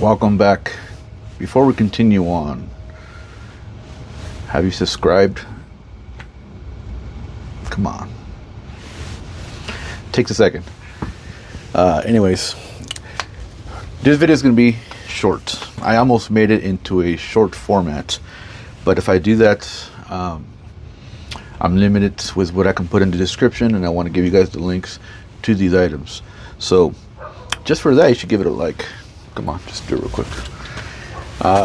Welcome back. Before we continue on, have you subscribed? Come on. Takes a second. Anyways, this video is going to be short. I almost made it into a short format, but if I do that, I'm limited with what I can put in the description, and I want to give you guys the links to these items. So just for that, you should give it a like. Come on, just do it real quick.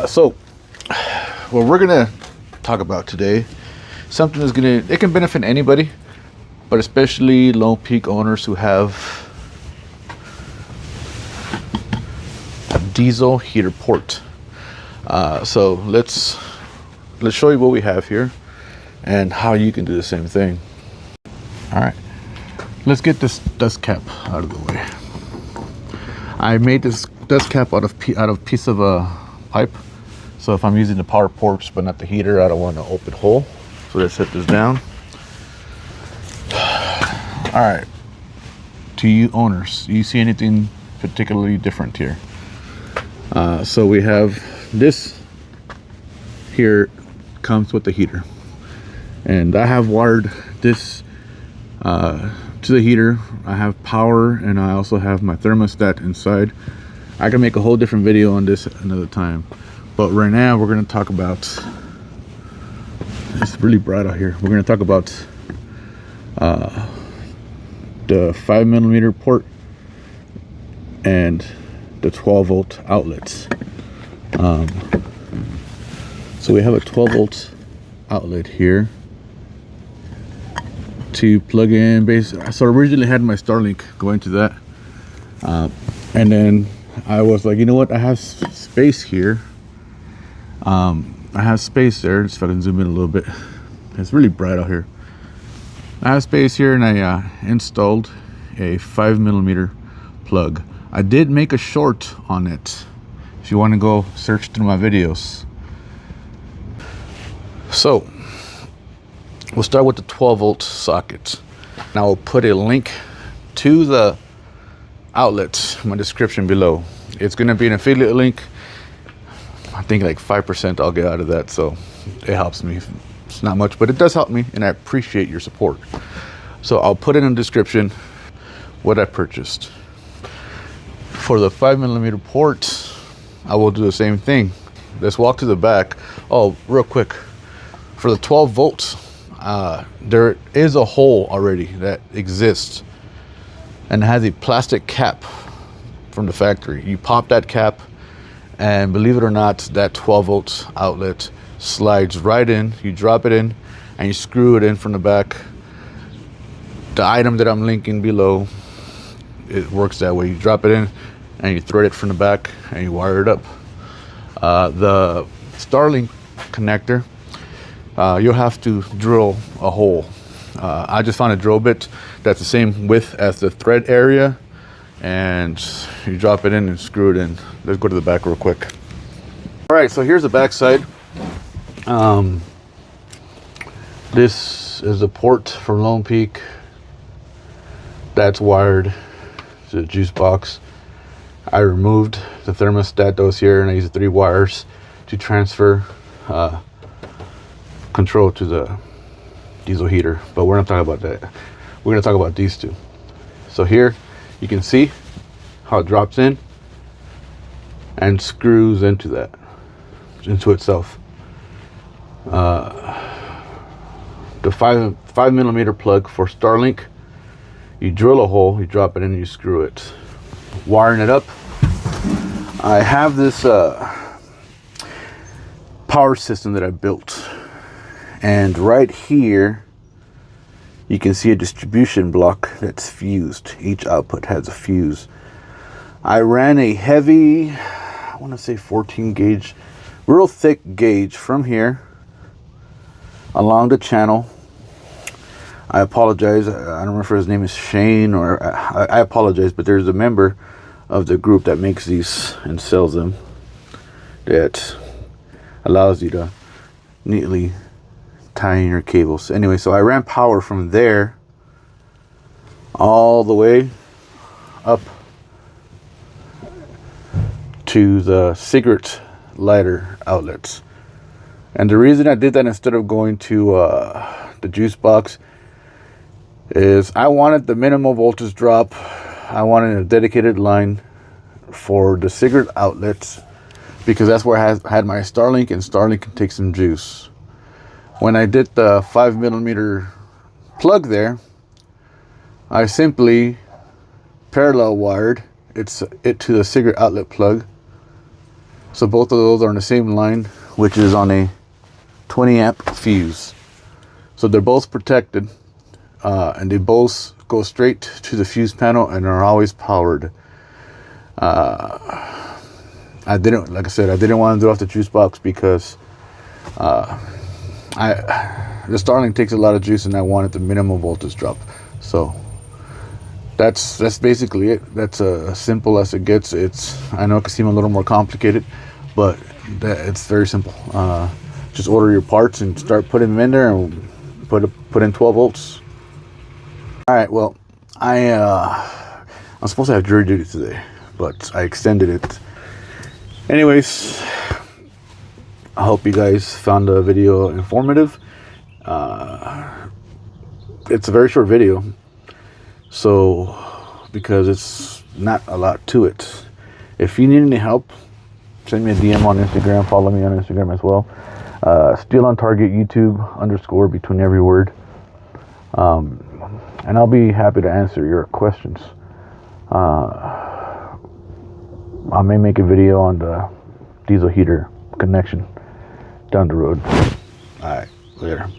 So what we're gonna talk about today, something that's it can benefit anybody, but especially Lone Peak owners who have a diesel heater port. So let's show you what we have here and how you can do the same thing. All right, let's get this dust cap out of the way. I made this dust cap out of piece of a pipe. So if I'm using the power ports but not the heater, I don't want an open hole. So let's set this down. All right, to you owners, do you see anything particularly different here? So we have this here comes with the heater, and I have wired this to the heater. I have power, and I also have my thermostat inside. I can make a whole different video on this another time, but right now we're going to talk about, it's really bright out here, we're going to talk about the 5mm port and the 12-volt outlets. So we have a 12-volt outlet here to plug in so I originally had my Starlink going to that, and then I was like, you know what, I have space here. I have space there. Just if I can zoom in a little bit, it's really bright out here. I have space here, and I installed a 5mm plug. I did make a short on it if you want to go search through my videos. So we'll start with the 12-volt socket. Now I'll put a link to the outlet in my description below. It's going to be an affiliate link. I think like 5% I'll get out of that, so it helps me. It's not much, but it does help me, and I appreciate your support. So I'll put it in the description what I purchased. For the 5mm port, I will do the same thing. Let's walk to the back. Oh, real quick, for the 12 volts, there is a hole already that exists and has a plastic cap from the factory. You pop that cap, and believe it or not, that 12-volt outlet slides right in. You drop it in and you screw it in from the back. The item that I'm linking below, it works that way. You drop it in and you thread it from the back and you wire it up. The Starlink connector, you'll have to drill a hole. I just found a drill bit that's the same width as the thread area, and you drop it in and screw it in. Let's go to the back real quick. All right, so here's the back side. This is the port from Lone Peak. That's wired to the juice box. I removed the thermostat that was here, and I used 3 wires to transfer control to the diesel heater, but we're not talking about that. We're going to talk about these two. So here you can see how it drops in and screws into itself. The 5mm plug for Starlink, you drill a hole, you drop it in, and you screw it. Wiring it up, I have this power system that I built, and right here you can see a distribution block that's fused. Each output has a fuse. I ran a heavy, I want to say 14 gauge, real thick gauge from here along the channel. I apologize, I don't remember if his name is Shane, or I apologize, but there's a member of the group that makes these and sells them that allows you to neatly tie in your cables. Anyway, so I ran power from there all the way up to the cigarette lighter outlets. And the reason I did that instead of going to the juice box is I wanted the minimal voltage drop. I wanted a dedicated line for the cigarette outlets because that's where I had my Starlink, and Starlink can take some juice. When I did the 5mm plug there, I simply parallel wired it to the cigarette outlet plug. So both of those are on the same line, which is on a 20 amp fuse. So they're both protected, and they both go straight to the fuse panel and are always powered. I didn't want to do off the juice box because the Starlink takes a lot of juice, and I wanted the minimal voltage drop. So that's basically it. That's as simple as it gets. I know it can seem a little more complicated, but it's very simple. Just order your parts and start putting them in there, and put in 12 volts. All right. Well, I'm supposed to have jury duty today, but I extended it. Anyways, I hope you guys found the video informative. It's a very short video, so because it's not a lot to it. If you need any help, send me a DM on Instagram. Follow me on Instagram as well. Still on target YouTube _ between every word. And I'll be happy to answer your questions. I may make a video on the diesel heater connection down the road. All right, later.